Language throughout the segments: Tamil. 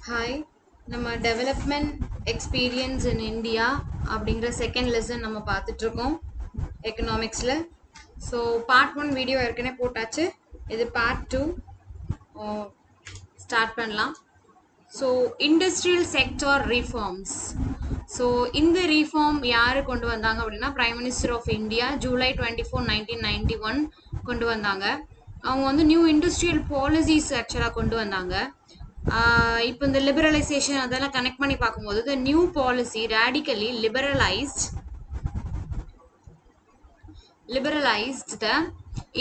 ஹாய், நம்ம டெவலப்மெண்ட் எக்ஸ்பீரியன்ஸ் இன் இந்தியா அப்படிங்கிற செகண்ட் லெசன் நம்ம பார்த்துட்ருக்கோம் எக்கனாமிக்ஸில். ஸோ பார்ட் 1 வீடியோ ஏற்கனவே போட்டாச்சு. இது பார்ட் 2 ஸ்டார்ட் பண்ணலாம். So industrial sector reforms. So இந்த ரீஃபார்ம் யார் கொண்டு வந்தாங்க அப்படின்னா prime minister of India July 24, 1991 கொண்டு வந்தாங்க. அவங்க வந்து நியூ இண்டஸ்ட்ரியல் பாலிசிஸ் ஆக்சுவலாக கொண்டு வந்தாங்க. இப்போ இந்த லிபரலைசேஷன் அதெல்லாம் கனெக்ட் பண்ணி பார்க்கும்போது the new policy radically liberalized the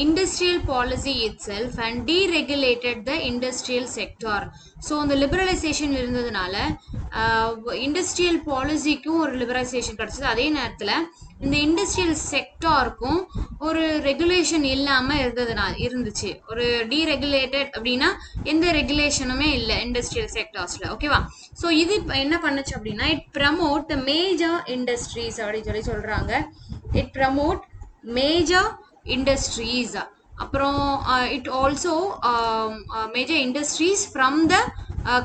industrial policy itself and deregulated the industrial sector. So அந்த லிபரலைசேஷன் இருந்ததுனால இண்டஸ்ட்ரியல் பாலிசிக்கும் ஒரு லிபரலைசேஷன் கிடச்சிது. அதே நேரத்தில் இந்த இண்டஸ்ட்ரியல் செக்டாருக்கும் ஒரு ரெகுலேஷன் இல்லாமல் இருந்துச்சு. ஒரு டீரெகுலேட்டட் அப்படின்னா எந்த ரெகுலேஷனுமே இல்லை இண்டஸ்ட்ரியல் செக்டார்ஸில். ஓகேவா? ஸோ இது என்ன பண்ணுச்சு அப்படின்னா it promote the major industries அப்படின்னு சொல்கிறாங்க. It promote major industries. அப்புறம் it also major industries from the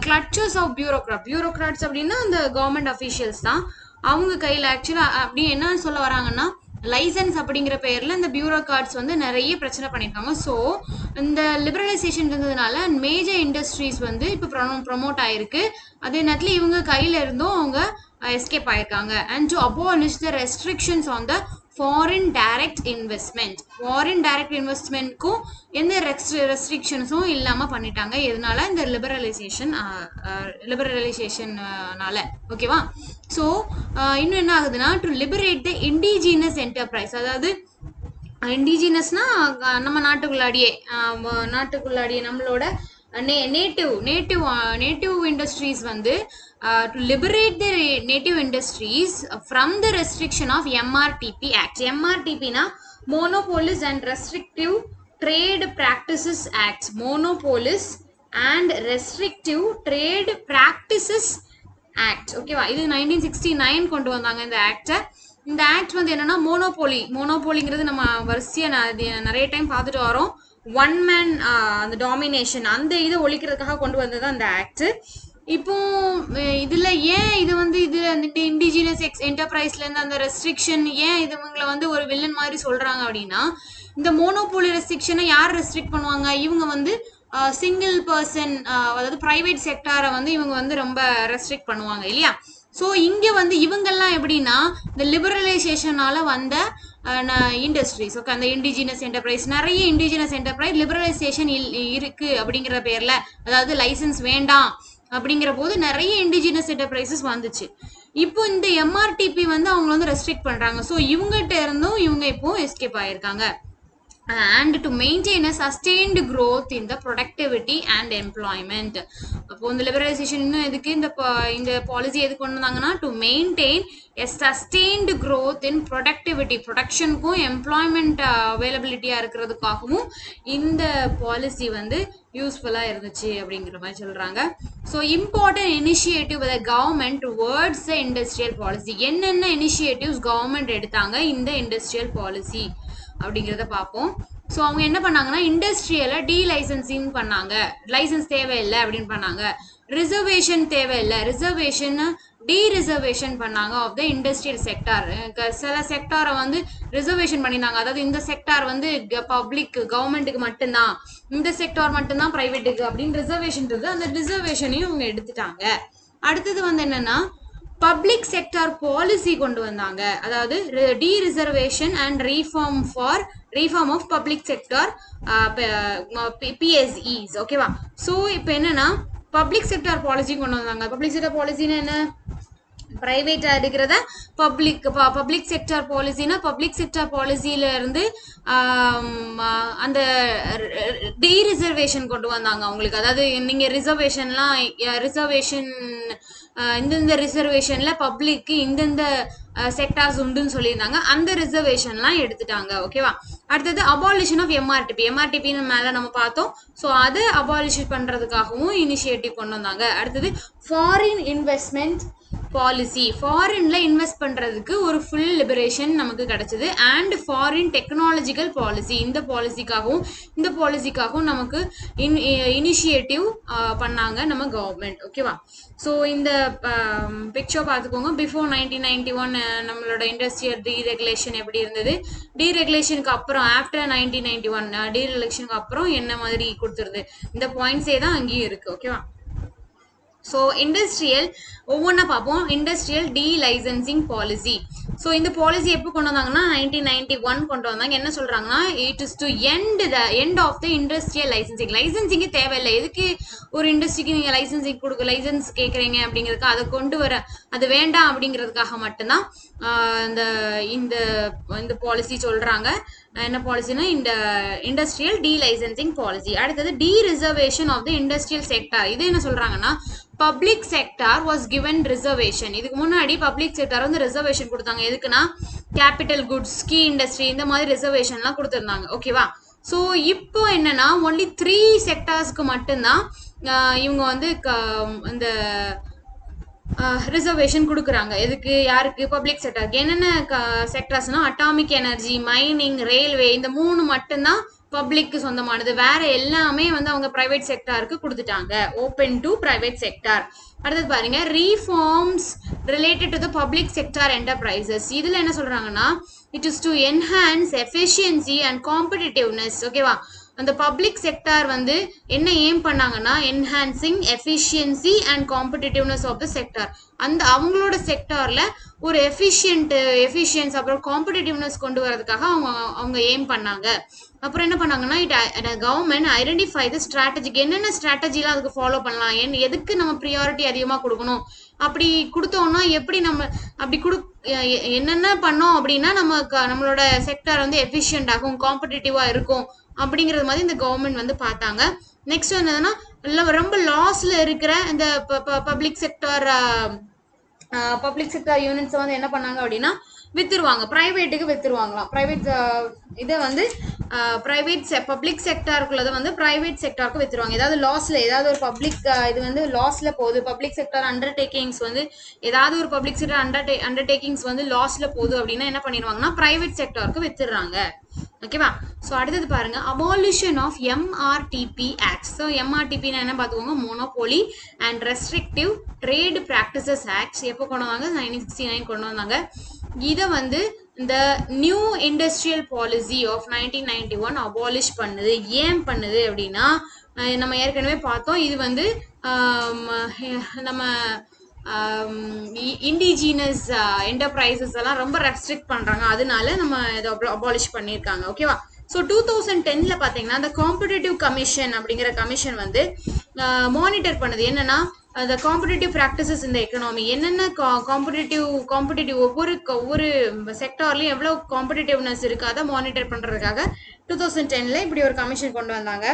clutches of bureaucrats அப்படின்னா அந்த கவர்மெண்ட் அஃபீஷியல்ஸ் தான். அவங்க கையில் ஆக்சுவலாக அப்படி என்ன சொல்ல வராங்கன்னா லைசன்ஸ் அப்படிங்கிற பெயரில் இந்த பியூரோக்ராட்ஸ் வந்து நிறைய பிரச்சனை பண்ணியிருக்காங்க. ஸோ இந்த லிபரலைசேஷன் இருந்ததுனால மேஜர் இண்டஸ்ட்ரீஸ் வந்து இப்போ ப்ரமோட் ஆயிருக்கு. அதே நேரத்தில் இவங்க கையில் இருந்தும் அவங்க எஸ்கேப் ஆயிருக்காங்க. And to abolish the restrictions on the foreign direct இன்வெஸ்ட்மெண்ட்க்கும் எந்த ரெஸ்ட்ரிக்ஷன்ஸும் இல்லாமல் பண்ணிட்டாங்க. எதனால இந்த லிபரலைசேஷன்னால. ஓகேவா? ஸோ இன்னும் என்ன ஆகுதுன்னா to liberate the indigenous enterprise. அதாவது இண்டிஜினஸ்னா நம்ம நாட்டுக்குள்ளாடியே நம்மளோட நேட்டிவ் இண்டஸ்ட்ரீஸ் வந்து to liberate the native industries from the restriction of MRTP Act. MRTP na Monopolies and Restrictive Trade Practices Act. Monopolies and Restrictive Trade Practices Act. ஓகேவா? இது 1969 கொண்டு வந்தாங்க இந்த ஆக்டை. இந்த ஆக்ட் வந்து என்னன்னா மோனோபோலிங்கிறது நம்ம வரிசையாக நிறைய டைம் பார்த்துட்டு வரோம். ஒன் மேன் அந்த டாமினேஷன் அந்த இதை ஒழிக்கிறதுக்காக கொண்டு வந்தது அந்த ஆக்ட். இப்போ இதில் ஏன் இது வந்து வந்துட்டு இண்டிஜினஸ் என்டர்பிரைஸ்லேருந்து அந்த ரெஸ்ட்ரிக்ஷன் ஏன் இவங்களை வந்து ஒரு வில்லன் மாதிரி சொல்கிறாங்க அப்படின்னா இந்த மோனோபோலி ரெஸ்ட்ரிக்ஷனை யார் ரெஸ்ட்ரிக்ட் பண்ணுவாங்க? இவங்க வந்து சிங்கிள் பர்சன், அதாவது ப்ரைவேட் செக்டாரை வந்து இவங்க வந்து ரொம்ப ரெஸ்ட்ரிக்ட் பண்ணுவாங்க இல்லையா? ஸோ இங்கே வந்து இவங்கெல்லாம் எப்படின்னா இந்த லிபரலைசேஷனால் வந்த இண்டஸ்ட்ரீஸ். ஓகே, அந்த இண்டிஜினஸ் என்டர்பிரைஸ் நிறைய இண்டிஜினஸ் என்டர்பிரைஸ் லிபரலைசேஷன் இருக்குது அப்படிங்கிற பேரில், அதாவது லைசன்ஸ் வேண்டாம் அப்படிங்கிற போது நிறைய இண்டிஜினஸ் என்டர்பிரைசஸ் வந்துச்சு. இப்போ இந்த எம்ஆர்டிபி வந்து அவங்க வந்து ரெஸ்ட்ரிக்ட் பண்ணுறாங்க. ஸோ இவங்ககிட்ட இருந்தும் இவங்க இப்போ எஸ்கேப் ஆகியிருக்காங்க. and to maintain a sustained growth in the productivity and employment. அப்போ இந்த லிபரலைசேஷன் இன்னும் எதுக்கு இந்த பாலிசி எதுக்கு கொண்டு வந்தாங்கன்னா to maintain a sustained growth in productivity, ப்ரொடக்ஷனுக்கும் எம்ப்ளாய்மெண்ட் அவைலபிலிட்டியாக இருக்கிறதுக்காகவும் இந்த பாலிசி வந்து யூஸ்ஃபுல்லாக இருந்துச்சு அப்படிங்கிற மாதிரி சொல்கிறாங்க. So important initiative the government towards the industrial policy. என்னென்ன இனிஷியேட்டிவ்ஸ் கவர்மெண்ட் எடுத்தாங்க இந்த இண்டஸ்ட்ரியல் பாலிசி அப்படிங்கிறத பார்ப்போம். ஸோ அவங்க என்ன பண்ணாங்கன்னா இண்டஸ்ட்ரியலை டீலைசன்சிங் பண்ணாங்க. லைசன்ஸ் தேவையில்லை அப்படின்னு பண்ணாங்க. ரிசர்வேஷன் தேவையில்லை, டீரிசர்வேஷன் பண்ணாங்க ஆஃப் த இண்டஸ்ட்ரியல் செக்டார். சில செக்டாரை வந்து ரிசர்வேஷன் பண்ணியிருந்தாங்க. அதாவது இந்த செக்டார் வந்து பப்ளிக் கவர்மெண்ட்டுக்கு மட்டும்தான், இந்த செக்டார் மட்டும்தான் ப்ரைவேட்டுக்கு அப்படின்னு ரிசர்வேஷன் இருக்குது. அந்த ரிசர்வேஷனையும் அவங்க எடுத்துட்டாங்க. அடுத்தது வந்து என்னன்னா பப்ளிக் செக்டார் பாலிசி கொண்டு வந்தாங்க. அதாவது dereservation and reform of public sector PSEs. ஓகேவா? ஸோ இப்போ என்னன்னா பப்ளிக் செக்டார் பாலிசி கொண்டு வந்தாங்க. பப்ளிக் செக்டார் பாலிசின்னு என்ன? பிரைவேட்டா இருக்கிறத பப்ளிக் செக்டார் பாலிசினா பப்ளிக் செக்டார் பாலிசியில இருந்து அந்த டீரிசர்வேஷன் கொண்டு வந்தாங்க அவங்களுக்கு. அதாவது நீங்க ரிசர்வேஷன் இந்தந்த ரிசர்வேஷன்ல பப்ளிக்கு இந்தந்த செக்டார்ஸ் உண்டுன்னு சொல்லியிருந்தாங்க. அந்த ரிசர்வேஷன்லாம் எடுத்துட்டாங்க. ஓகேவா? அடுத்தது அபாலிஷன் ஆஃப் எம்ஆர்டிபின்னு மேலே நம்ம பார்த்தோம். ஸோ அதை அபாலிஷ் பண்ணுறதுக்காகவும் இனிஷியேட்டிவ் கொண்டு வந்தாங்க. அடுத்தது ஃபாரின் பாலிசி, ஃபாரின்ல இன்வெஸ்ட் பண்றதுக்கு ஒரு ஃபுல் லிபரேஷன் நமக்கு கிடைச்சது. அண்ட் ஃபாரின் டெக்னாலஜிக்கல் பாலிசி, இந்த பாலிசிக்காகவும் நமக்கு இனிஷியேட்டிவ் பண்ணாங்க நம்ம கவர்மெண்ட். ஓகேவா? ஸோ இந்த பிக்சர் பார்த்துக்கோங்க. பிஃபோர் 1991 நம்மளோட இண்டஸ்ட்ரியல் டீரெகுலேஷன் எப்படி இருந்தது, டீரெகுலேஷனுக்கு அப்புறம் ஆஃப்டர் 1991 டீரெகுலேஷனுக்கு அப்புறம் என்ன மாதிரி கொடுத்துருது, இந்த பாயிண்ட்ஸே தான் அங்கேயும் இருக்கு. ஓகேவா? ஸோ இண்டஸ்ட்ரியல் ஒவ்வொன்றா பார்ப்போம். Industrial delicensing policy. ஸோ இந்த பாலிசி எப்போ கொண்டு வந்தாங்கன்னா 1991 கொண்டு வந்தாங்க. என்ன சொல்றாங்கன்னா, it is to end of the industrial licensing. லைசன்சிங்கே தேவையில்லை, எதுக்கு ஒரு இண்டஸ்ட்ரிக்கு நீங்கள் லைசன்ஸ் கேட்குறீங்க அப்படிங்கிறதுக்கு, அதை கொண்டு வர அது வேண்டாம் அப்படிங்கிறதுக்காக மட்டும்தான் இந்த பாலிசி சொல்றாங்க. என்ன பாலிசினா இந்த இண்டஸ்ட்ரியல் டீலைசன்சிங் பாலிசி. அடுத்தது dereservation of the industrial sector. இது என்ன சொல்றாங்கன்னா, public sector was given reservation. இதுக்கு முன்னாடி பப்ளிக் செக்டார் வந்து ரிசர்வேஷன் கொடுத்தாங்க. எதுக்குன்னா கேபிட்டல் குட்ஸ், கீ இண்டஸ்ட்ரி, இந்த மாதிரி ரிசர்வேஷன்லாம் கொடுத்துருந்தாங்க. ஓகேவா? ஸோ இப்போ என்னன்னா ஒன்லி 3 செக்டார்ஸ்க்கு மட்டும்தான் இவங்க வந்து இந்த ரிசர்வேஷன் கொடுக்குறாங்க. எதுக்கு, யாருக்கு, பப்ளிக் செக்டருக்கு. என்னென்ன செக்டர்ஸ்னா அட்டாமிக் எனர்ஜி, மைனிங், ரயில்வே, இந்த 3 மட்டும்தான் பப்ளிக்கு சொந்தமானது. வேற எல்லாமே வந்து அவங்க பிரைவேட் செக்டாருக்கு கொடுத்துட்டாங்க. Open to private sector. அடுத்தது பாருங்க, reforms related to the public sector enterprises. இதுல என்ன சொல்றாங்கன்னா, it is to enhance efficiency and competitiveness. ஓகேவா? அந்த பப்ளிக் செக்டார் வந்து என்ன ஏம் பண்ணாங்கன்னா, enhancing efficiency and competitiveness of the sector. அந்த அவங்களோட செக்டார்ல ஒரு எஃபிஷியன்ஸ் அப்புறம் காம்படிட்டிவ்னஸ் கொண்டு வரதுக்காக அவங்க ஏம் பண்ணாங்க. அப்புறம் என்ன பண்ணாங்கன்னா, கவர்மெண்ட் ஐடென்டிஃபை த ஸ்ட்ராட்டஜிக். என்னென்ன ஸ்ட்ராட்டஜிலாம் அதுக்கு ஃபாலோ பண்ணலாம், எதுக்கு நம்ம ப்ரியாரிட்டி அதிகமாக கொடுக்கணும், அப்படி கொடுத்தோம்னா எப்படி நம்ம அப்படி என்னென்ன பண்ணோம் அப்படின்னா நம்மளோட செக்டார் வந்து எஃபிஷியன்ட் ஆகும், காம்படிட்டிவா இருக்கும் அப்படிங்கிறது மாதிரி இந்த கவர்மெண்ட் வந்து பார்த்தாங்க. நெக்ஸ்ட் என்னதுன்னா, ரொம்ப லாஸ்ல இருக்கிற இந்த பப்ளிக் செக்டார் யூனிட்ஸ் வந்து என்ன பண்ணாங்க அப்படின்னா வித்துருவாங்க, பிரைவேட்டுக்கு வித்துருவாங்களாம். பிரைவேட் இதை வந்து பப்ளிக் செக்டாருக்குள்ளதை வந்து பிரைவேட் செக்டாருக்கு வித்துருவாங்க. ஏதாவது லாஸ்ல, ஏதாவது ஒரு பப்ளிக் இது வந்து லாஸ்ல போகுது, பப்ளிக் செக்டார் அண்டர்டேக்கிங்ஸ் வந்து ஏதாவது ஒரு பப்ளிக் செக்டார் அண்டர்டேக்கிங்ஸ் வந்து லாஸ்ல போகுது அப்படின்னா என்ன பண்ணிடுவாங்கன்னா பிரைவேட் செக்டாருக்கு வித்துடுறாங்க. ஓகேவா? ஸோ அடுத்தது பாருங்க, abolition of MRTP act. So எம்ஆர்டிபின்னு என்ன பார்த்துக்கோங்க, monopoly and restrictive trade practices acts. எப்போ கொண்டு வந்தாங்க, 1969 கொண்டு வந்தாங்க. இதை வந்து இந்த new industrial policy of 1991 abolish பண்ணுது. ஏன் பண்ணுது அப்படின்னா, நம்ம ஏற்கனவே பார்த்தோம், இது வந்து நம்ம இண்டிஜினஸ் என்டர்பிரைசஸ் எல்லாம் ரொம்ப ரெஸ்ட்ரிக்ட் பண்றாங்க, அதனால நம்ம இதை அபாலிஷ் பண்ணியிருக்காங்க. ஓகேவா? ஸோ 2010ல பார்த்தீங்கன்னா இந்த காம்படிட்டிவ் கமிஷன் அப்படிங்கிற கமிஷன் வந்து மானிட்டர் பண்ணுது. என்னன்னா, the competitive practices in the economy, என்னென்ன காம்படிட்டிவ் ஒவ்வொரு செக்டார்லையும் எவ்வளோ காம்படிட்டிவ்னஸ் இருக்கு அதை மானிட்டர் பண்ணுறதுக்காக 2010ல இப்படி ஒரு கமிஷன் கொண்டு வந்தாங்க.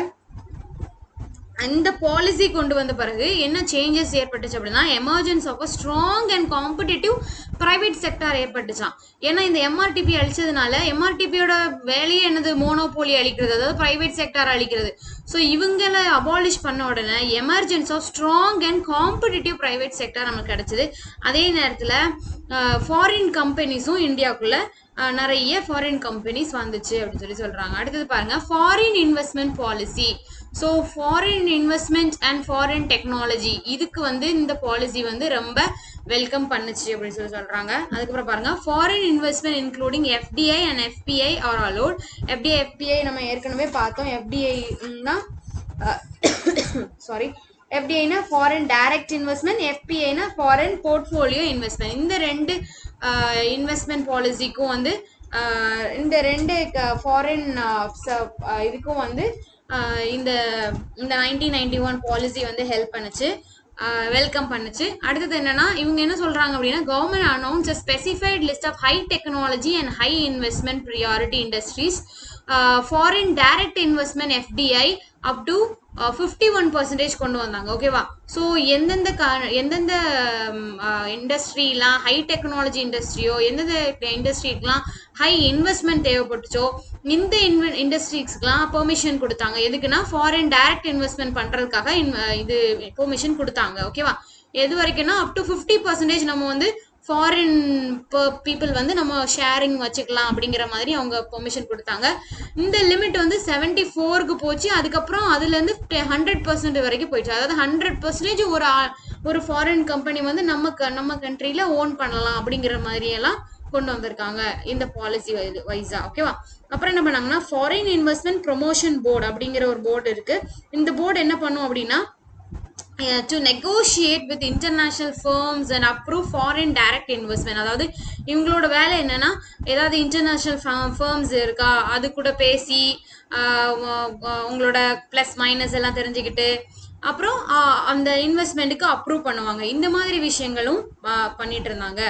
இந்த பாலிசி கொண்டு வந்த பிறகு என்ன சேஞ்சஸ் ஏற்பட்டுச்சு அப்படின்னா, emergence of a strong and competitive private sector ஏற்பட்டுச்சான். ஏன்னா இந்த எம்ஆர்டிபி அழிச்சதுனால, எம்ஆர்டிபியோட வேலையே என்னது, மோனோபோலி அழிக்கிறது, அதாவது பிரைவேட் செக்டார் அழிக்கிறது. ஸோ இவங்களை அபாலிஷ் பண்ண உடனே emergence of strong and competitive private sector நமக்கு கிடைச்சது. அதே நேரத்தில் ஃபாரின் கம்பெனிஸும் இந்தியாவுக்குள்ள நிறைய ஃபாரின் கம்பெனிஸ் வந்துச்சு அப்படின்னு சொல்லி சொல்றாங்க. அடுத்தது பாருங்க, foreign investment policy. So foreign investment and foreign technology, இதுக்கு வந்து இந்த பாலிசி வந்து ரொம்ப வெல்கம் பண்ணுச்சு அப்படின்னு சொல்லி சொல்றாங்க. அதுக்கப்புறம் பாருங்க, foreign investment including FDI and FPI are allowed. FDI FPI நம்ம ஏற்கனவே பார்த்தோம். எஃப்டிஐனா எஃப்டிஐனா ஃபாரின் டைரக்ட் இன்வெஸ்ட்மெண்ட், எஃபிஐனா ஃபாரின் போர்ட்ஃபோலியோ இன்வெஸ்ட்மெண்ட். இந்த ரெண்டு இன்வெஸ்ட்மெண்ட் பாலிசிக்கும் வந்து இந்த ரெண்டு ஃபாரின் இதுக்கும் வந்து இந்த 1991 பாலிசி வந்து ஹெல்ப் பண்ணுச்சு, வெல்கம் பண்ணுச்சு. அடுத்தது என்னன்னா, இவங்க என்ன சொல்றாங்க அப்படின்னா, government announce a specified list of high technology and high investment priority industries foreign direct investment FDI up to 51% கொண்டு வந்தாங்க. ஓகேவா? ஸோ எந்தெந்த இண்டஸ்ட்ரிலாம் ஹை டெக்னாலஜி இண்டஸ்ட்ரியோ, எந்தெந்த இண்டஸ்ட்ரிக்கெலாம் ஹை இன்வெஸ்ட்மெண்ட் தேவைப்பட்டுச்சோ இந்த இண்டஸ்ட்ரீஸ்க்குலாம் பெர்மிஷன் கொடுத்தாங்க. எதுக்குன்னா ஃபாரின் டைரக்ட் இன்வெஸ்ட்மெண்ட் பண்ணுறதுக்காக இது பெர்மிஷன் கொடுத்தாங்க. ஓகேவா? எது வரைக்கும்னா அப் டு 50% நம்ம வந்து ஃபாரின் பீப்புள் வந்து நம்ம ஷேரிங் வச்சுக்கலாம் அப்படிங்கிற மாதிரி அவங்க பெர்மிஷன் கொடுத்தாங்க. இந்த லிமிட் வந்து 74க்கு போச்சு. அதுக்கப்புறம் அதுலேருந்து 100% வரைக்கும் போயிடுச்சு. அதாவது 100% ஒரு ஃபாரின் கம்பெனி வந்து நம்ம கண்ட்ரியில் ஓன் பண்ணலாம் அப்படிங்கிற மாதிரியெல்லாம் கொண்டு வந்திருக்காங்க இந்த பாலிசி வைஸா. ஓகேவா? அப்புறம் என்ன பண்ணாங்கன்னா ஃபாரின் இன்வெஸ்ட்மெண்ட் ப்ரொமோஷன் போர்டு அப்படிங்கிற ஒரு போர்டு இருக்கு. இந்த போர்டு என்ன பண்ணும் அப்படின்னா to negotiate with international firms and approve foreign direct investment. அதாவது இவங்களோட வேலை என்னன்னா ஏதாவது இன்டர்நேஷனல் ஃபர்ம்ஸ் இருக்கா அது கூட பேசி உங்களோட ப்ளஸ் மைனஸ் எல்லாம் தெரிஞ்சுக்கிட்டு அப்புறம் அந்த இன்வெஸ்ட்மெண்ட்டுக்கு அப்ரூவ் பண்ணுவாங்க. இந்த மாதிரி விஷயங்களும் பண்ணிட்டு இருந்தாங்க.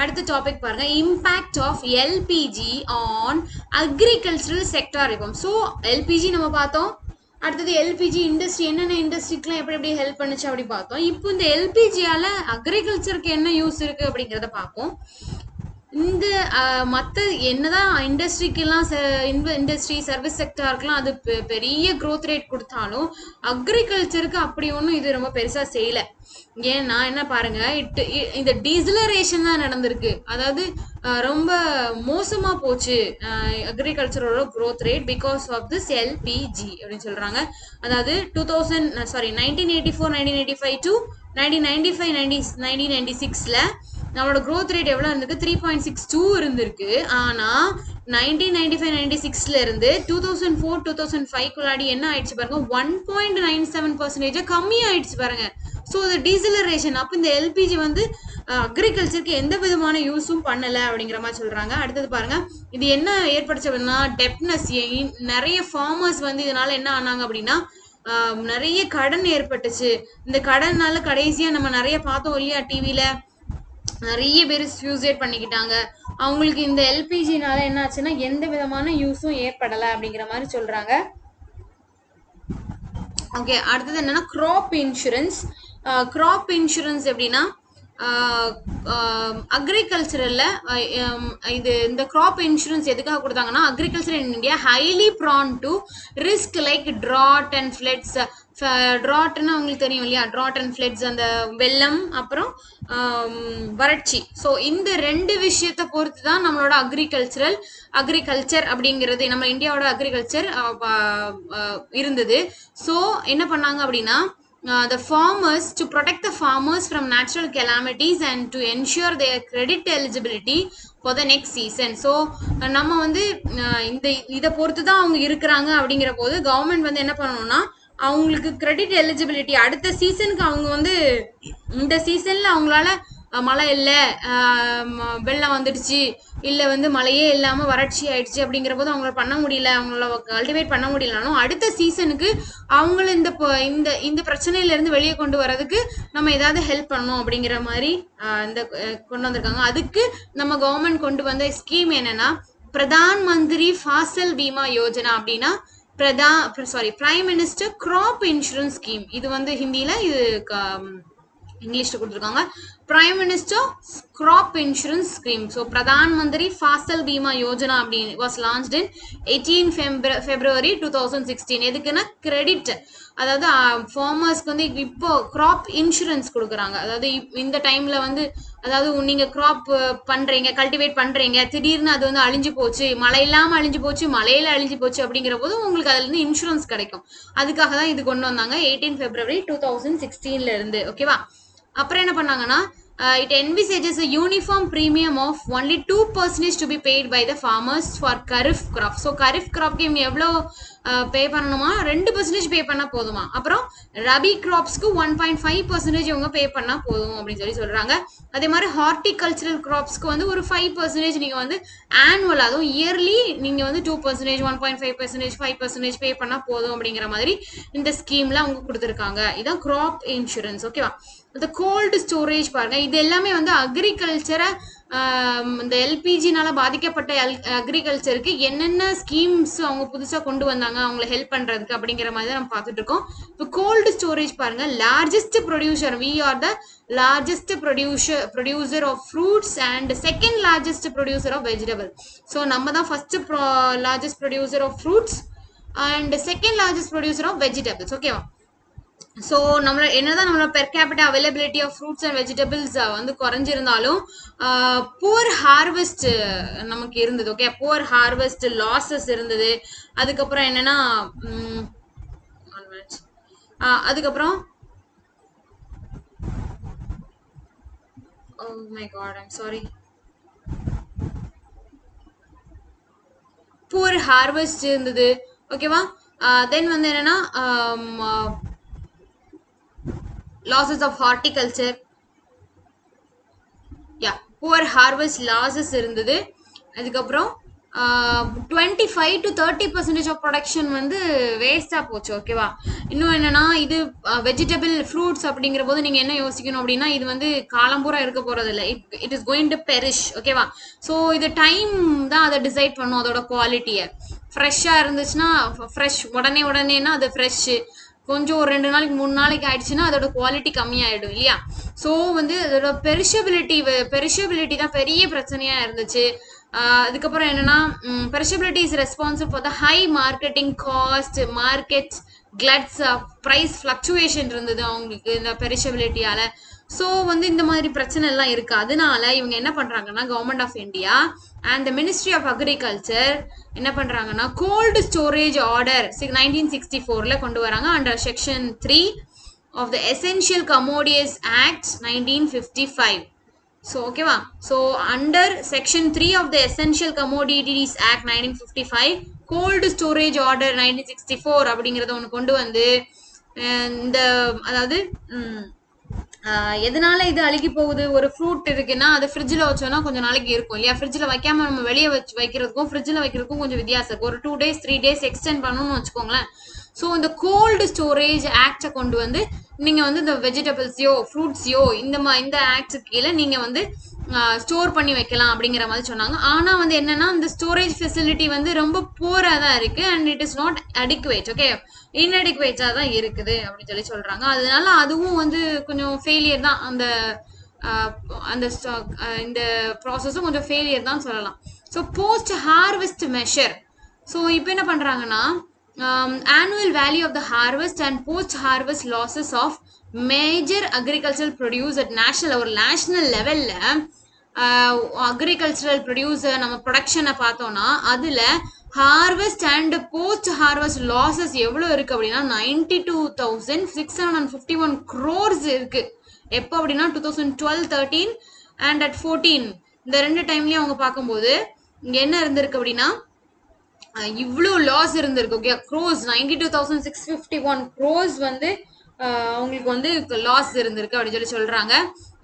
அடுத்த டாபிக் பாருங்க, impact of LPG on agricultural sector reform. So LPG நம்ம பார்த்தோம். அடுத்தது LPG இண்டஸ்ட்ரி என்னென்ன இண்டஸ்ட்ரிக்கெலாம் எப்படி ஹெல்ப் பண்ணுச்சு அப்படி பார்த்தோம். இப்போ இந்த LPGயால அக்ரிகல்ச்சருக்கு என்ன யூஸ் இருக்கு அப்படிங்கிறத பார்ப்போம். இந்த மற்ற என்னதான் இண்டஸ்ட்ரிக்கெல்லாம் இண்டஸ்ட்ரி சர்வீஸ் செக்டாருக்குலாம் அது பெரிய க்ரோத் ரேட் கொடுத்தாலும் அக்ரிகல்ச்சருக்கு அப்படி ஒன்றும் இது ரொம்ப பெருசாக செய்யலை. ஏன்னா என்ன பாருங்க, இந்த டீசலரேஷன் தான் நடந்திருக்கு. அதாவது ரொம்ப மோசமா போச்சு அக்ரிகல்ச்சரோட growth rate because of this LPG அப்படின்னு சொல்றாங்க. அதாவது 1984 1985 டு 1995 1996ல நம்மளோட க்ரோத் ரேட் எவ்வளோ இருந்திருக்கு? 3.62 இருந்திருக்கு. ஆனால் 1995-96ல இருந்து 2004 2005 என்ன ஆயிடுச்சு பாருங்க, 1.97% கம்மி ஆயிடுச்சு பாருங்க. ஸோ இது டீசலரேஷன். அப்போ இந்த LPG வந்து அக்ரிகல்ச்சருக்கு எந்த விதமான யூஸும் பண்ணலை அப்படிங்கிற மாதிரி சொல்றாங்க. அடுத்தது பாருங்க, இது என்ன ஏற்படுச்சு அப்படின்னா டெப்னஸ். நிறைய ஃபார்மர்ஸ் வந்து இதனால என்ன ஆனாங்க அப்படின்னா நிறைய கடன் ஏற்பட்டுச்சு. இந்த கடனால கடைசியா நம்ம நிறைய பார்த்தோம் இல்லையா டிவியில, நிறைய பேர் சூசைட் பண்ணிக்கிட்டாங்க. அவங்களுக்கு இந்த LPGனால என்ன ஆச்சுன்னா எந்த விதமான யூஸும் ஏற்படலை அப்படிங்கிற மாதிரி சொல்றாங்க. ஓகே, அடுத்தது என்னன்னா கிராப் இன்சூரன்ஸ். கிராப் இன்சூரன்ஸ் எப்படின்னா அக்ரிகல்ச்சரில் இந்த கிராப் இன்சூரன்ஸ் எதுக்காக கொடுத்தாங்கன்னா agriculture in India highly prone to risk like drought and floods. ட்ராட்னு அவங்களுக்கு தெரியும் இல்லையா, ட்ராட் அண்ட் ஃப்ளட்ஸ் அந்த வெள்ளம் அப்புறம் வறட்சி. ஸோ இந்த ரெண்டு விஷயத்தை பொறுத்து தான் நம்மளோட அக்ரிகல்ச்சர் அப்படிங்கிறது நம்ம இந்தியாவோட அக்ரிகல்ச்சர் இருந்தது. ஸோ என்ன பண்ணாங்க அப்படின்னா the farmers to protect the farmers from natural calamities and to ensure their credit eligibility for the next season. So நம்ம வந்து இதை பொறுத்து தான் அவங்க இருக்கிறாங்க. அப்படிங்கிற போது கவர்மெண்ட் வந்து என்ன பண்ணணும்னா அவங்களுக்கு கிரெடிட் எலிஜிபிலிட்டி அடுத்த சீசனுக்கு அவங்க வந்து இந்த சீசன்ல அவங்களால மழை இல்லை, வெள்ளம் வந்துடுச்சு, இல்லை வந்து மழையே இல்லாமல் வறட்சி ஆயிடுச்சு அப்படிங்கிற போது அவங்கள பண்ண முடியல, அவங்கள கல்டிவேட் பண்ண முடியலனாலும் அடுத்த சீசனுக்கு அவங்கள இந்த பிரச்சனையிலேருந்து வெளியே கொண்டு வரதுக்கு நம்ம ஏதாவது ஹெல்ப் பண்ணணும் அப்படிங்கிற மாதிரி இந்த கொண்டு வந்திருக்காங்க. அதுக்கு நம்ம கவர்மெண்ட் கொண்டு வந்த ஸ்கீம் என்னன்னா பிரதான் மந்திரி ஃபாசல் பீமா யோஜனா அப்படின்னா prime minister graph insurance scheme. இது வந்து ஹிந்தியில இது இங்கிலீஷ்ல கொடுத்துருக்காங்க prime minister graph insurance scheme. So Pradhan Mantri Fasal Bima Yojana அப்படி வாஸ் லான்ச்ட் இன் 18 February 2016. எதுக்குன்னா கிரெடிட், அதாவது ஃபார்மர்ஸ்க்கு வந்து இப்போ கிராப் இன்சூரன்ஸ் கொடுக்குறாங்க. அதாவது இந்த டைம்ல வந்து அதாவது நீங்க கிராப் பண்றீங்க, கல்டிவேட் பண்றீங்க, திடீர்னு அது வந்து அழிஞ்சு போச்சு, மழை இல்லாம அழிஞ்சு போச்சு, மழையில அழிஞ்சு போச்சு அப்படிங்கிற போது உங்களுக்கு அதுல இருந்து இன்சூரன்ஸ் கிடைக்கும். அதுக்காக தான் இது கொண்டு வந்தாங்க 18 February 2016ல இருந்து. ஓகேவா? அப்புறம் என்ன பண்ணாங்கன்னா it envisages a uniform premium of only 2% to be paid by the farmers for kharif crop. So kharif crop க்கு இவங்க எவ்வளோ பே பண்ணணுமா, 2% பே பண்ணா போதுமா. அப்புறம் ரபி கிராப்ஸ்க்கு 1.5% இவங்க பே பண்ணா போதும் அப்படின்னு சொல்றாங்க. அதே மாதிரி ஹார்டிகல்ச்சரல் கிராப்ஸ்க்கு வந்து ஒரு 5% நீங்க வந்து ஆனுவல், அதுவும் இயர்லி நீங்க வந்து 2%, 1.5%, 5% பே பண்ணா போதும் அப்படிங்கிற மாதிரி இந்த ஸ்கீம்ல அவங்க கொடுத்துருக்காங்க. இதான் கிராப் இன்சூரன்ஸ். ஓகேவா? இந்த கோல்டு ஸ்டோரேஜ் பாருங்க, இது எல்லாமே வந்து அக்ரிகல்ச்சரை இந்த எல்பிஜினால பாதிக்கப்பட்ட அக்ரிகல்ச்சருக்கு என்னென்ன ஸ்கீம்ஸ் அவங்க புதுசா கொண்டு வந்தாங்க அவங்கள ஹெல்ப் பண்றதுக்கு அப்படிங்கிற மாதிரி தான் நம்ம பார்த்துட்டு இருக்கோம். இப்போ கோல்டு ஸ்டோரேஜ் பாருங்க, largest producer, we are the largest producer of fruits and second largest producer of vegetable. So நம்ம தான் first largest producer of fruits and second largest producer of vegetables. ஓகேவா? ஸோ நம்மளோட என்னதான் நம்மளோட per capita availability of fruits and vegetables வந்து குறைஞ்சிருந்தாலும் புவர் ஹார்வெஸ்ட் நமக்கு இருந்தது. ஓகே, புவர் ஹார்வெஸ்ட் லாசஸ் இருந்தது. அதுக்கப்புறம் என்னன்னா அதுக்கப்புறம் oh my god, I'm sorry, poor harvest இருந்தது. ஓகேவா? தென் வந்து என்னன்னா losses of horticulture, poor harvest losses இருந்தது. அதுக்கப்புறம் 25 to 30% ஆஃப் ப்ரொடக்ஷன் வந்து வேஸ்டா போச்சு. ஓகேவா? இன்னும் என்னன்னா இது வெஜிடபிள் ஃப்ரூட்ஸ் அப்படிங்கிற போது நீங்க என்ன யோசிக்கணும் அப்படின்னா இது வந்து காலம்பூரா இருக்க போறது இல்லை, it is going to perish. ஓகேவா? ஸோ இது டைம் தான் அதை டிசைட் பண்ணும் அதோட குவாலிட்டியை. ஃப்ரெஷ்ஷாக இருந்துச்சுன்னா ஃப்ரெஷ், உடனேனா அது ஃப்ரெஷ்ஷு. கொஞ்சம் ஒரு 2 நாளைக்கு 3 நாளைக்கு ஆயிடுச்சுன்னா அதோட குவாலிட்டி கம்மியாயிடும் இல்லையா? ஸோ வந்து அதோட பெரிஷபிலிட்டி தான் பெரிய பிரச்சனையா இருந்துச்சு. அதுக்கப்புறம் என்னன்னா perishability is responsible for the high marketing cost, market gluts, price fluctuation இருந்தது அவங்களுக்கு இந்த பெரிஷபிலிட்டியால. ஸோ வந்து இந்த மாதிரி பிரச்சனை எல்லாம் இருக்கு. அதனால இவங்க என்ன பண்றாங்கன்னா government of India and the ministry of agriculture என்ன பண்றாங்கன்னா கோல்டு ஸ்டோரேஜ் ஆர்டர் 1964ல கொண்டு வராங்க under section 3 of the essential commodities act 1955. So ஓகேவா? So under section 3 of the essential commodities act 1955 cold storage order 1964 அப்படிங்கிறத ஒன்று கொண்டு வந்து இந்த அதாவது எதனால இது அழுகி போகுது? ஒரு ஃப்ரூட் இருக்குன்னா அது ஃப்ரிட்ஜில் வச்சோன்னா கொஞ்சம் நாளைக்கு இருக்கும் இல்லையா? ஃப்ரிட்ஜில் வைக்காம நம்ம வெளியே வைக்கிறதுக்கும் ஃப்ரிட்ஜில் வைக்கிறதுக்கும் கொஞ்சம் வித்தியாசம் இருக்கும். ஒரு 2 days 3 days எக்ஸ்டெண்ட் பண்ணணும்னு வச்சுக்கோங்களேன். ஸோ இந்த கோல்டு ஸ்டோரேஜ் ஆக்டை கொண்டு வந்து நீங்கள் வந்து இந்த வெஜிடபிள்ஸையோ ஃப்ரூட்ஸையோ இந்த ஆக்டுக்கு கீழே நீங்கள் வந்து ஸ்டோர் பண்ணி வைக்கலாம் அப்படிங்கிற மாதிரி சொன்னாங்க. ஆனால் வந்து என்னன்னா இந்த ஸ்டோரேஜ் ஃபெசிலிட்டி வந்து ரொம்ப புவராக தான் இருக்கு and it is not adequate. Okay, இன்அடிக்குவேட்டாக தான் இருக்குது அப்படின்னு சொல்லி சொல்றாங்க. அதனால அதுவும் வந்து கொஞ்சம் ஃபெயிலியர் தான். அந்த இந்த ப்ராசஸும் கொஞ்சம் ஃபெயிலியர் தான் சொல்லலாம். So post harvest measure. So இப்போ என்ன பண்றாங்கன்னா annual value of the harvest and post harvest losses of major agricultural produce at national லெவல்ல அக்ரிகல்ச்சரல் ப்ரொடியூசர் நம்ம ப்ரொடக்ஷனை பார்த்தோம்னா அதுல harvest and post harvest losses எவ்வளோ இருக்கு அப்படின்னா 92,651 crores இருக்கு. எப்போ அப்படின்னா 2012-13 அண்ட் at 14 இந்த 2 டைம்லயும் அவங்க பார்க்கும்போது இங்க என்ன இருந்திருக்கு அப்படின்னா இவ்வளோ லாஸ் இருந்திருக்கு. ஓகே, க்ரோஸ் 92,651 crores வந்து அவங்களுக்கு வந்து லாஸ் இருந்திருக்கு அப்படின்னு சொல்லி சொல்றாங்க.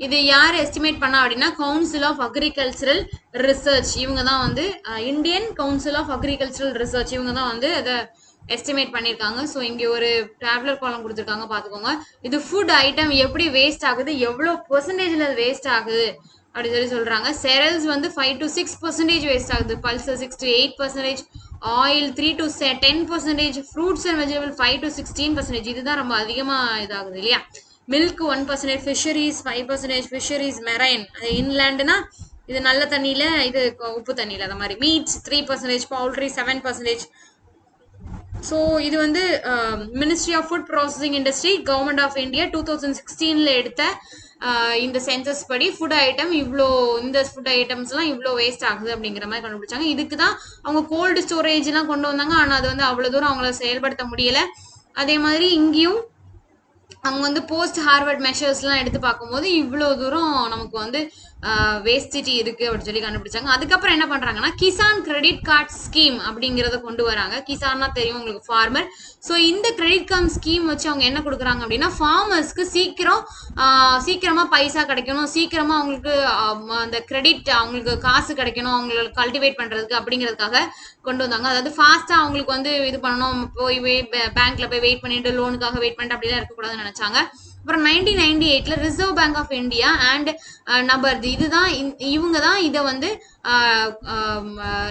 இது யார் எஸ்டிமேட் பண்ணா அப்படின்னா கவுன்சில் ஆஃப் அக்ரிகல்ச்சரல் ரிசர்ச். இவங்க தான் வந்து Indian council of agricultural research இவங்க தான் வந்து அதை எஸ்டிமேட் பண்ணியிருக்காங்க. ஸோ இங்கே ஒரு டேப்லெட் காலம் கொடுத்துருக்காங்க பார்த்துக்கோங்க. இது ஃபுட் ஐட்டம் எப்படி வேஸ்ட் ஆகுது, எவ்வளோ பெர்சன்டேஜில் அது வேஸ்ட் ஆகுது அப்படின்னு சொல்லி சொல்றாங்க. செரல்ஸ் வந்து 5 to 6% வேஸ்ட் ஆகுது, pulses 6 to 8%, oil 3 to 10%, fruits and vegetable 5 to 16%. இதுதான் ரொம்ப அதிகமாக இதாகுது இல்லையா? மில்க் 1%, ஃபிஷரிஸ் 5%, ஃபிஷரிஸ் மெரைன் இன்லேண்டுனா இது நல்ல தண்ணியில, இது உப்பு தண்ணியில அந்த மாதிரி. Meets 3%, poultry 7%. ஸோ இது வந்து ministry of food processing industry government of India 2016ல எடுத்த இந்த சென்சஸ் படி ஃபுட் ஐட்டம் இவ்வளோ, இந்த ஃபுட் ஐட்டம்ஸ்லாம் இவ்வளோ வேஸ்ட் ஆகுது அப்படிங்கிற மாதிரி கண்டுபிடிச்சாங்க. இதுக்கு தான் அவங்க கோல்டு ஸ்டோரேஜ்லாம் கொண்டு வந்தாங்க. ஆனால் அது வந்து அவ்வளோ தூரம் அவங்கள செயல்படுத்த முடியலை. அதே மாதிரி இங்கேயும் அவங்க வந்து போஸ்ட் ஹார்வெஸ்ட் மெஷர்ஸ்லாம் எடுத்து பார்க்கும்போது இவ்வளோ தூரம் நமக்கு வந்து வேஸ்டிட்டி இருக்கு அப்படின்னு சொல்லி கண்டுபிடிச்சாங்க. அதுக்கப்புறம் என்ன பண்றாங்கன்னா கிசான் கிரெடிட் கார்டு ஸ்கீம் அப்படிங்கிறத கொண்டு வராங்க. கிசான்னா தெரியும் உங்களுக்கு, ஃபார்மர். ஸோ இந்த கிரெடிட் கார்டு ஸ்கீம் வச்சு அவங்க என்ன கொடுக்குறாங்க அப்படின்னா ஃபார்மர்ஸ்க்கு சீக்கிரமா பைசா கிடைக்கணும், சீக்கிரமா அவங்களுக்கு அந்த கிரெடிட் அவங்களுக்கு காசு கிடைக்கணும் அவங்களுக்கு கல்டிவேட் பண்றதுக்கு அப்படிங்கிறதுக்காக கொண்டு வந்தாங்க. அதாவது ஃபாஸ்டா அவங்களுக்கு வந்து இது பண்ணணும், போய் பேங்க்ல போய் வெயிட் பண்ணிட்டு லோனுக்காக வெயிட் பண்ணிட்டு அப்படிலாம் இருக்கக்கூடாதுன்னு நினைச்சாங்க. அப்புறம் 1998ல reserve bank of India and NABARD இதுதான் இவங்க தான் இதை வந்து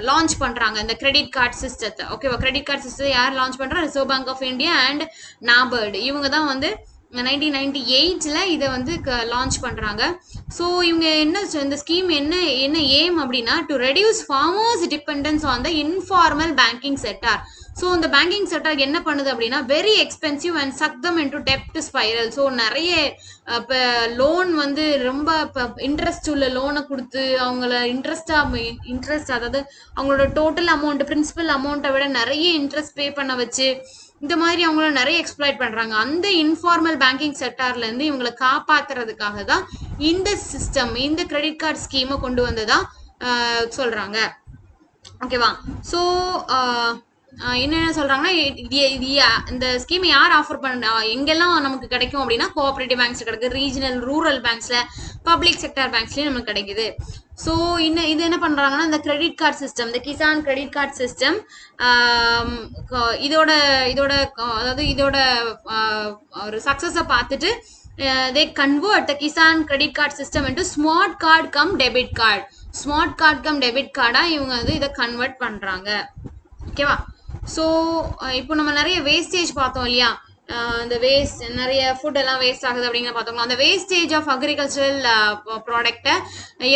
லான்ச் பண்றாங்க இந்த கிரெடிட் கார்டு சிஸ்டத்தை. ஓகேவா, கிரெடிட் கார்டு சிஸ்டத்தை யார் லான்ச் பண்றா? Reserve bank of India and NABARD இவங்க தான் வந்து 1998ல இதை வந்து லான்ச் பண்றாங்க. ஸோ இவங்க என்ன இந்த ஸ்கீம் என்ன என்ன எய்ம் அப்படின்னா to reduce farmers dependence on the informal banking sector. So இந்த பேங்கிங் செக்டார் என்ன பண்ணுது அப்படின்னா very expensive and suck them into டெப்ட் ஸ்பைரல். ஸோ நிறைய இப்போ லோன் வந்து ரொம்ப இப்போ இன்ட்ரெஸ்ட் உள்ள லோனை கொடுத்து அவங்கள இன்ட்ரெஸ்ட் அதாவது அவங்களோட டோட்டல் அமௌண்ட் பிரின்சிபல் அமௌண்ட்டை விட நிறைய இன்ட்ரெஸ்ட் பே பண்ண வச்சு இந்த மாதிரி அவங்கள நிறைய எக்ஸ்ப்ளாய்ட் பண்றாங்க. அந்த இன்ஃபார்மல் பேங்கிங் செக்டார்ல இருந்து இவங்களை காப்பாத்துறதுக்காக தான் இந்த சிஸ்டம் இந்த கிரெடிட் கார்டு ஸ்கீமை கொண்டு வந்ததா சொல்றாங்க. ஓகேவா, ஸோ என்னென்ன சொல்றாங்கன்னா இந்த ஸ்கீம் யார் ஆஃபர் பண்ண எங்கெல்லாம் நமக்கு கிடைக்கும் அப்படின்னா கோஆபரேட்டிவ் பேங்க்ஸ் கிடைக்குது, ரீஜனல் ரூரல் பேங்க்ஸ்ல, பப்ளிக் செக்டர் பேங்க்ஸ்லயும் நமக்கு கிடைக்குது. ஸோ இது என்ன பண்றாங்கன்னா இந்த கிரெடிட் கார்டு சிஸ்டம், இந்த கிசான் கிரெடிட் கார்டு சிஸ்டம் இதோட அதாவது இதோட ஒரு சக்சஸை பார்த்துட்டு they convert the Kisan credit card system into smart card cum debit card. smart card cum debit card இவங்க வந்து இதை கன்வெர்ட் பண்றாங்க. ஓகேவா, ஸோ இப்போ நம்ம நிறைய வேஸ்டேஜ் பார்த்தோம் இல்லையா, இந்த வேஸ்ட் நிறைய ஃபுட் எல்லாம் வேஸ்ட் ஆகுது அப்படிங்கிற பார்த்தோம்னா அந்த வேஸ்டேஜ் ஆஃப் அக்ரிகல்ச்சரல் ப்ராடக்டை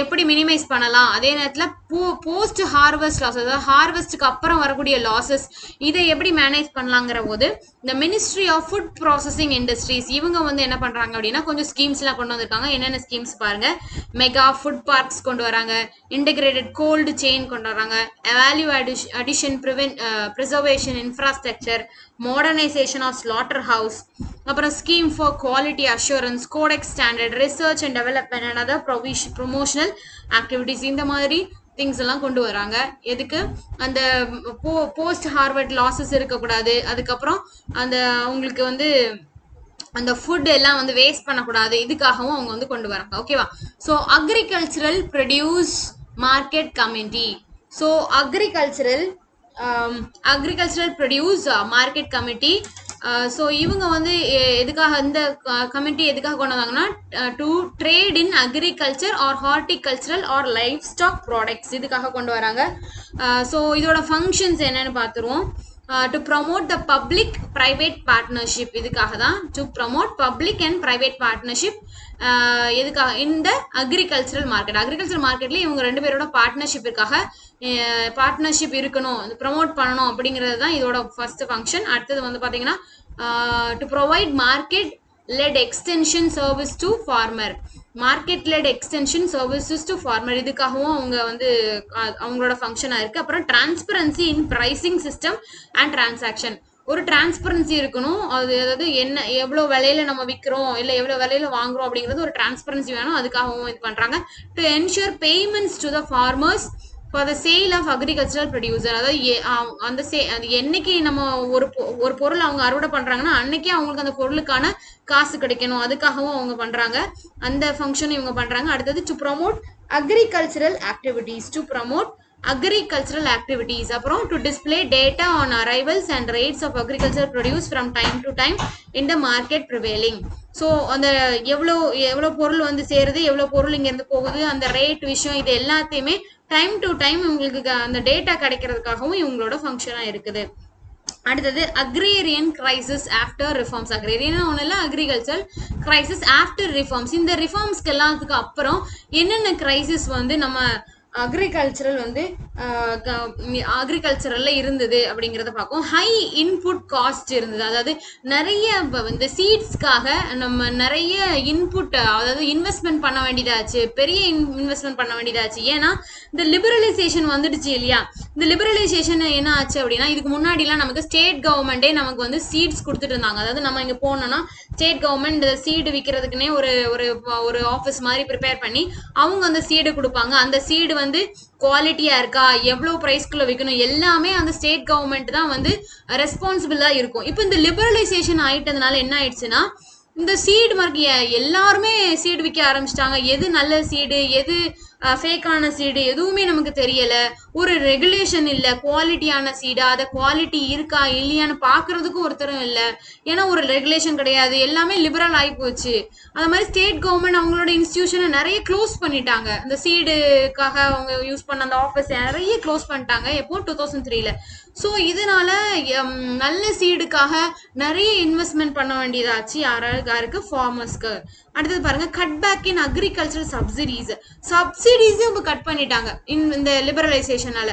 எப்படி மினிமைஸ் பண்ணலாம், அதே நேரத்தில் போஸ்ட் ஹார்வெஸ்ட் லாஸ் அதாவது ஹார்வெஸ்ட்டுக்கு அப்புறம் வரக்கூடிய லாஸஸ் இதை எப்படி மேனேஜ் பண்ணலாங்கிற போது இந்த ministry of food processing industries இவங்க வந்து என்ன பண்றாங்க அப்படின்னா கொஞ்சம் ஸ்கீம்ஸ்லாம் கொண்டு வந்திருக்காங்க. என்னென்ன ஸ்கீம்ஸ் பாருங்க, மெகா ஃபுட் பார்க்ஸ் கொண்டு வராங்க, இன்டகிரேட்டட் கோல்டு செயின் கொண்டு வராங்க, value addition preservation infrastructure, modernisation of slaughter house, அப்புறம் scheme for quality assurance, codex standard, research and development and other promotional activities இந்த மாதிரி திங்ஸ் எல்லாம் கொண்டு வராங்க. எதுக்கு? அந்த போஸ்ட் ஹார்வெஸ்ட் லாஸஸ் இருக்கக்கூடாது, அதுக்கப்புறம் அந்த அவங்களுக்கு வந்து அந்த ஃபுட் எல்லாம் வந்து வேஸ்ட் பண்ணக்கூடாது, இதுக்காகவும் அவங்க வந்து கொண்டு வராங்க. ஓகேவா, so agricultural produce market committee. So agricultural produce market committee. So இவங்க வந்து எதுக்காக இந்த கமிட்டி எதுக்காக கொண்டு வந்தாங்கன்னா to trade in agriculture or horticultural or livestock products இதுக்காக கொண்டு வராங்க. ஸோ இதோட ஃபங்க்ஷன்ஸ் என்னன்னு பார்த்துருவோம். To promote the public private partnership இதுக்காக தான், to promote public and private partnership எதுக்காக இந்த அக்ரிகல்ச்சரல் மார்க்கெட்ல இவங்க ரெண்டு பேரோட பார்ட்னர்ஷிப் இருக்கணும், ப்ரமோட் பண்ணணும் அப்படிங்கிறது தான் இதோட ஃபர்ஸ்ட் ஃபங்க்ஷன். அடுத்தது வந்து பார்த்தீங்கன்னா to provide market led extension service to farmer, இதுக்காகவும் அவங்க வந்து அவங்களோட ஃபங்க்ஷனாக இருக்கு. அப்புறம் transparency in pricing system and transaction, ஒரு டிரான்ஸ்பரன்சி இருக்கணும், அதாவது என்ன எவ்வளோ விலையில நம்ம விற்கிறோம் இல்லை எவ்வளோ விலையில வாங்குறோம் அப்படிங்கிறது ஒரு டிரான்ஸ்பரன்சி வேணும், அதுக்காகவும் இது பண்றாங்க. To ensure payments to the farmers for the sale of agricultural producer, அதாவது அது என்னைக்கு நம்ம ஒரு பொருள் அவங்க அறுவடை பண்றாங்கன்னா அன்னைக்கே அவங்களுக்கு அந்த பொருளுக்கான காசு கிடைக்கணும், அதுக்காகவும் அவங்க பண்றாங்க, அந்த ஃபங்க்ஷன் இவங்க பண்றாங்க. அடுத்தது டு ப்ரமோட் அக்ரிகல்ச்சரல் ஆக்டிவிட்டீஸ், அப்புறம் to display data on arrivals and rates of agriculture produce from time to time in the market prevailing. So அந்த எவ்வளோ பொருள் வந்து சேருது, எவ்வளோ பொருள் இங்கேருந்து போகுது, அந்த ரேட் விஷயம் இது எல்லாத்தையுமே டைம் டு டைம் உங்களுக்கு அந்த டேட்டா கிடைக்கிறதுக்காகவும் இவங்களோட ஃபங்க்ஷனாக இருக்குது. அடுத்தது agrarian crisis after reforms. Agrarian ஒன்றும் இல்லை, அக்ரிகல்ச்சர் கிரைசிஸ் ஆஃப்டர் ரிஃபார்ம்ஸ். இந்த ரிஃபார்ம்ஸ்க்கு எல்லாத்துக்கு அப்புறம் என்னென்ன கிரைசிஸ் வந்து நம்ம அக்ரிகல்ச்சரல்ல இருந்தது அப்படிங்கிறத பார்க்கும். ஹை இன்புட் காஸ்ட் இருந்தது, அதாவது நிறைய இந்த சீட்ஸ்க்காக நம்ம நிறைய இன்புட் அதாவது இன்வெஸ்ட்மெண்ட் பண்ண வேண்டியதாச்சு, பெரிய இன்வெஸ்ட்மெண்ட் பண்ண வேண்டியதாச்சு. ஏன்னா இந்த லிபரலைசேஷன் வந்துடுச்சு இல்லையா. இந்த லிபரலைசேஷன் என்ன ஆச்சு அப்படின்னா இதுக்கு முன்னாடிலாம் நமக்கு ஸ்டேட் கவர்மெண்டே நமக்கு வந்து சீட்ஸ் கொடுத்துட்டு இருந்தாங்க. அதாவது நம்ம இங்கே போனோம்னா ஸ்டேட் கவர்மெண்ட் சீடு விற்கிறதுக்குன்னே ஒரு ஆஃபீஸ் மாதிரி ப்ரிப்பேர் பண்ணி அவங்க அந்த சீடு கொடுப்பாங்க. அந்த சீடு வந்து குவாலிட்டியா இருக்கா, எவ்வளவு பிரைஸ்க்குள்ள விற்கணும் எல்லாமே அந்த ஸ்டேட் கவர்மெண்ட் தான் வந்து ரெஸ்பான்சிபிளா இருக்கும். இப்போ இந்த லிபரலைசேஷன் ஆயிட்டதுனால என்ன ஆயிடுச்சுன்னா இந்த சீடு மார்க்கெட் எல்லாருமே சீடு விற்க ஆரம்பிச்சிட்டாங்க. எது நல்ல சீடு, எது ஃபேக்கான சீடு எதுவுமே நமக்கு தெரியல, ஒரு ரெகுலேஷன் இல்ல, குவாலிட்டியான சீடு அதை குவாலிட்டி இருக்கா இல்லையான்னு பாக்குறதுக்கும் ஒருத்தரும் இல்ல. ஏன்னா ஒரு ரெகுலேஷன் கிடையாது, எல்லாமே லிபரல் ஆகி போச்சு. அது மாதிரி ஸ்டேட் கவர்மெண்ட் அவங்களோட இன்ஸ்டிடியூஷனை நிறைய க்ளோஸ் பண்ணிட்டாங்க. இந்த சீடுக்காக அவங்க யூஸ் பண்ண அந்த ஆஃபீஸ் நிறைய க்ளோஸ் பண்ணிட்டாங்க எப்போ 2003ல. ஸோ இதனால நல்ல சீடுக்காக நிறைய இன்வெஸ்ட்மெண்ட் பண்ண வேண்டியதாச்சு யாருக்கு, ஃபார்மர்ஸ்க்கு. அடுத்தது பாருங்க, கட் பேக் இன் அக்ரிகல்ச்சரல் சப்சிடிஸே அவங்க கட் பண்ணிட்டாங்க இந்த லிபரலைசேஷனால.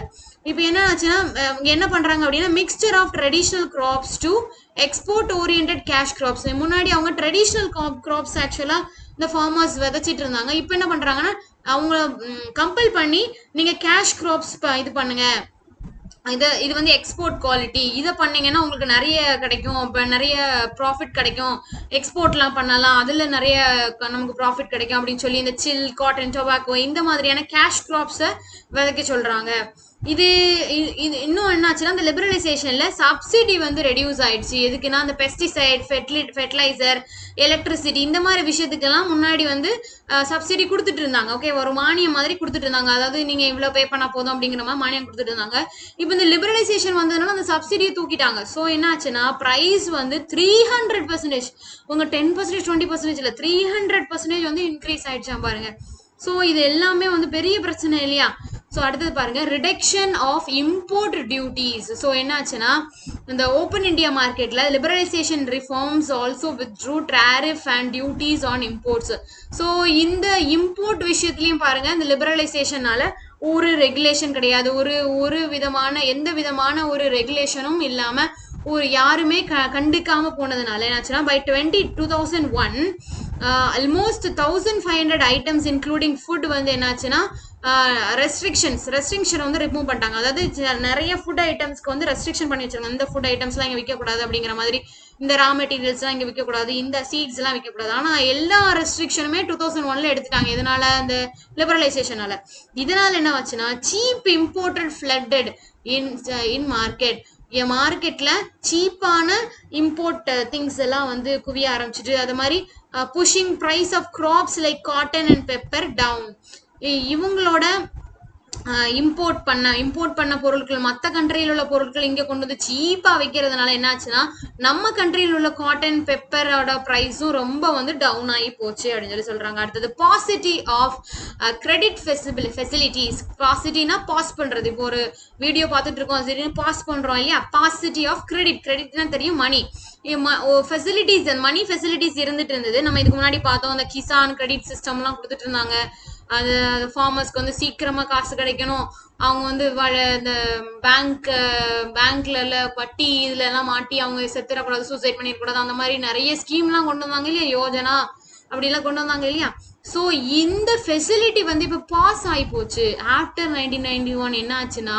இப்போ என்ன ஆச்சுன்னா என்ன பண்றாங்க அப்படின்னா, mixture of traditional crops to export oriented cash crops. முன்னாடி அவங்க ட்ரெடிஷ்னல் கிராப்ஸ் ஆக்சுவலா இந்த ஃபார்மர்ஸ் விதைச்சிட்டு இருந்தாங்க. இப்போ என்ன பண்றாங்கன்னா அவங்க கம்பல் பண்ணி நீங்க கேஷ் கிராப்ஸ் இது பண்ணுங்க, இது வந்து எக்ஸ்போர்ட் குவாலிட்டி, இதை பண்ணீங்கன்னா உங்களுக்கு நிறைய கிடைக்கும், இப்போ நிறைய ப்ராஃபிட் கிடைக்கும், எக்ஸ்போர்ட்லாம் பண்ணலாம், அதில் நிறைய நமக்கு ப்ராஃபிட் கிடைக்கும் அப்படின்னு சொல்லி இந்த சில், காட்டன், டொபாக்கோ இந்த மாதிரியான கேஷ் கிராப்ஸை விதைக்க சொல்றாங்க. இது இன்னும் என்னாச்சுன்னா இந்த லிபரலைசேஷன்ல சப்சிடி வந்து ரெடியூஸ் ஆயிடுச்சு. எதுக்குன்னா இந்த பெஸ்டிசைட், ஃபெர்டிலைசர், எலக்ட்ரிசிட்டி இந்த மாதிரி விஷயத்துக்கெல்லாம் முன்னாடி வந்து சப்சிடி கொடுத்துட்டு இருந்தாங்க. ஓகே, ஒரு மானியம் மாதிரி கொடுத்துட்டு இருந்தாங்க. அதாவது நீங்க இவ்வளவு பே பண்ணா போதும் அப்படிங்கிற மாதிரி மானியம் கொடுத்துட்டு இருந்தாங்க. இப்போ இந்த லிபரலைசேஷன் வந்ததுனால அந்த சப்சிடியை தூக்கிட்டாங்க. ஸோ என்ன ஆச்சுன்னா பிரைஸ் வந்து 300%, உங்க 10% 20% இல்லை 300% வந்து இன்க்ரீஸ் ஆயிடுச்சா பாருங்க. ஸோ இது எல்லாமே வந்து பெரிய பிரச்சனை இல்லையா. ஸோ அடுத்தது பாருங்க, reduction of import duties. So என்னாச்சுன்னா இந்த ஓப்பன் இண்டியா மார்க்கெட்ல liberalisation reforms also withdrew tariff and duties on imports. So இந்த இம்போர்ட் விஷயத்துலையும் பாருங்க, இந்த லிபரலைசேஷனால ஒரு ரெகுலேஷன் கிடையாது, ஒரு விதமான எந்த விதமான ஒரு ரெகுலேஷனும் இல்லாம ஒரு யாருமே கண்டுக்காம போனதுனால என்னாச்சுன்னா by 2001 almost 1500 items including food வந்து என்னாச்சுன்னா ரெஸ்ட்ரிக்ஷன் வந்து ரிமூவ் பண்ணிட்டாங்க. அதாவது நிறைய ஃபுட் ஐட்டம்ஸ்க்கு வந்து ரெஸ்ட்ரிக்ஷன் பண்ணி வச்சிருக்காங்க. இந்த ஃபுட் ஐட்டம்ஸ்லாம் இங்கே விற்கக்கூடாது அப்படிங்கிற மாதிரி, இந்த ரா மெட்டீரியல்ஸ்லாம் இங்கே விற்கக்கூடாது, இந்த சீட்ஸ்லாம் விற்கக்கூடாது. ஆனால் எல்லா ரெஸ்ட்ரிக்ஷனுமே 2001ல எடுத்துட்டாங்க. இதனால அந்த லிபரலைசேஷனால. இதனால என்ன ஆச்சுன்னா cheap imported flooded in market. மார்க்கெட்ல சீப்பான இம்போர்ட் திங்ஸ் எல்லாம் வந்து குவிய ஆரம்பிச்சுட்டு, அது மாதிரி pushing price of crops like cotton and pepper down. இவங்களோட இம்போர்ட் பண்ண பொருட்கள், மற்ற கண்ட்ரியில் உள்ள பொருட்கள் இங்கே கொண்டு வந்து சீப்பா வைக்கிறதுனால என்னாச்சுன்னா நம்ம கண்ட்ரியில் உள்ள காட்டன், பெப்பரோட ப்ரைஸும் ரொம்ப வந்து டவுன் ஆகி போச்சு அப்படின்னு சொல்லி சொல்றாங்க. அடுத்தது பாசிட்டி ஆஃப் கிரெடிட் ஃபெசிலிட்டிஸ். பாசிட்டினா பாஸ் பண்றது. இப்போ ஒரு வீடியோ பார்த்துட்டு இருக்கோம், திடீர்னு பாஸ் பண்றோம் இல்லையா, பாசிட்டி ஆஃப் கிரெடிட்னா தெரியும், மணி ஃபெசிலிட்டிஸ், மணி ஃபெசிலிட்டிஸ் இருந்துட்டு இருந்தது. நம்ம இதுக்கு முன்னாடி பார்த்தோம், அந்த கிசான் கிரெடிட் சிஸ்டம்லாம் கொடுத்துட்டு இருந்தாங்க. அது ஃபார்மர்ஸ்க்கு வந்து சீக்கிரமா காசு கிடைக்கணும், அவங்க வந்து இந்த பேங்க்ல வட்டி இதுல எல்லாம் மாட்டி அவங்க செத்துடக்கூடாது, சூசைட் பண்ணிடக்கூடாது, அந்த மாதிரி நிறைய ஸ்கீம்லாம் கொண்டு வந்தாங்க இல்லையா, யோஜனா அப்படிலாம் கொண்டு வந்தாங்க இல்லையா. ஸோ இந்த ஃபெசிலிட்டி வந்து இப்போ பாஸ் ஆகி போச்சு. ஆஃப்டர் 1991 என்ன ஆச்சுன்னா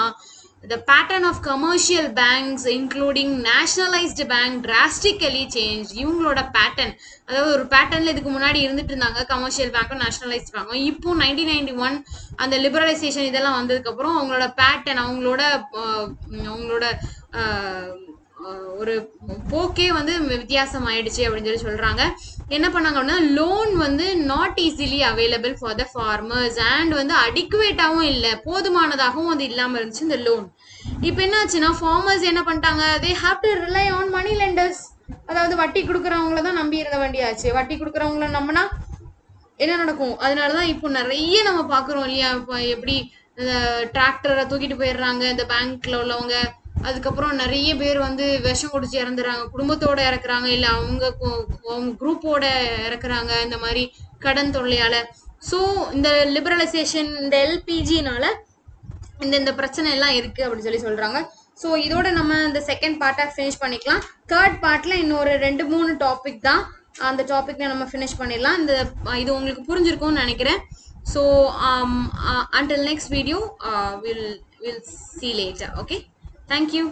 the pattern of commercial banks including nationalized bank drastically changed. இவங்களோட பேட்டர்ன், அதாவது ஒரு பேட்டர்ன்ல இதுக்கு முன்னாடி இருந்துட்டு இருந்தாங்க கமர்ஷியல் பேங்க்கும் நேஷனலைஸ்ட் பேங்க்கும். இப்போ 1991 அந்த லிபரலைசேஷன் இதெல்லாம் வந்ததுக்கு அப்புறம் அவங்களோட பேட்டர்ன், அவங்களோட ஒரு போக்கே வந்து வித்தியாசம் ஆயிடுச்சு அப்படின்னு சொல்லி சொல்றாங்க. என்ன பண்ணாங்கன்னா லோன் வந்து not easily available for the farmers and வந்து அடிக்குவேட்டாகவும் இல்லை, போதுமானதாகவும் அது இல்லாமல் இருந்துச்சு இந்த லோன். இப்போ என்ன ஆச்சுன்னா ஃபார்மர்ஸ் என்ன பண்ணிட்டாங்க, they have to rely on money lenders. அதாவது வட்டி கொடுக்குறவங்கள தான் நம்பி இருந்த வேண்டியாச்சு. வட்டி கொடுக்குறவங்கள நம்பினா என்ன நடக்கும்? அதனாலதான் இப்போ நிறைய நம்ம பாக்குறோம் இல்லையா, இப்போ எப்படி டிராக்டரை தூக்கிட்டு போயிடுறாங்க இந்த பேங்க்ல உள்ளவங்க. அதுக்கப்புறம் நிறைய பேர் வந்து விஷம் குடிச்சு இறந்துறாங்க, குடும்பத்தோட இறக்குறாங்க, இல்ல அவங்க குரூப்போட இறக்குறாங்க இந்த மாதிரி கடன் தொல்லையால. ஸோ இந்த லிபரலைசேஷன், இந்த எல்பிஜினால இந்த பிரச்சனை எல்லாம் இருக்கு அப்படின்னு சொல்லி சொல்றாங்க. ஸோ இதோட நம்ம இந்த செகண்ட் பார்ட்டை ஃபினிஷ் பண்ணிக்கலாம். தேர்ட் பார்ட்ல இன்னொரு 2-3 டாபிக் தான், அந்த டாபிக்ல நம்ம ஃபினிஷ் பண்ணிடலாம். இது உங்களுக்கு புரிஞ்சிருக்கும்னு நினைக்கிறேன். So until next video, we'll see later. Okay, thank you.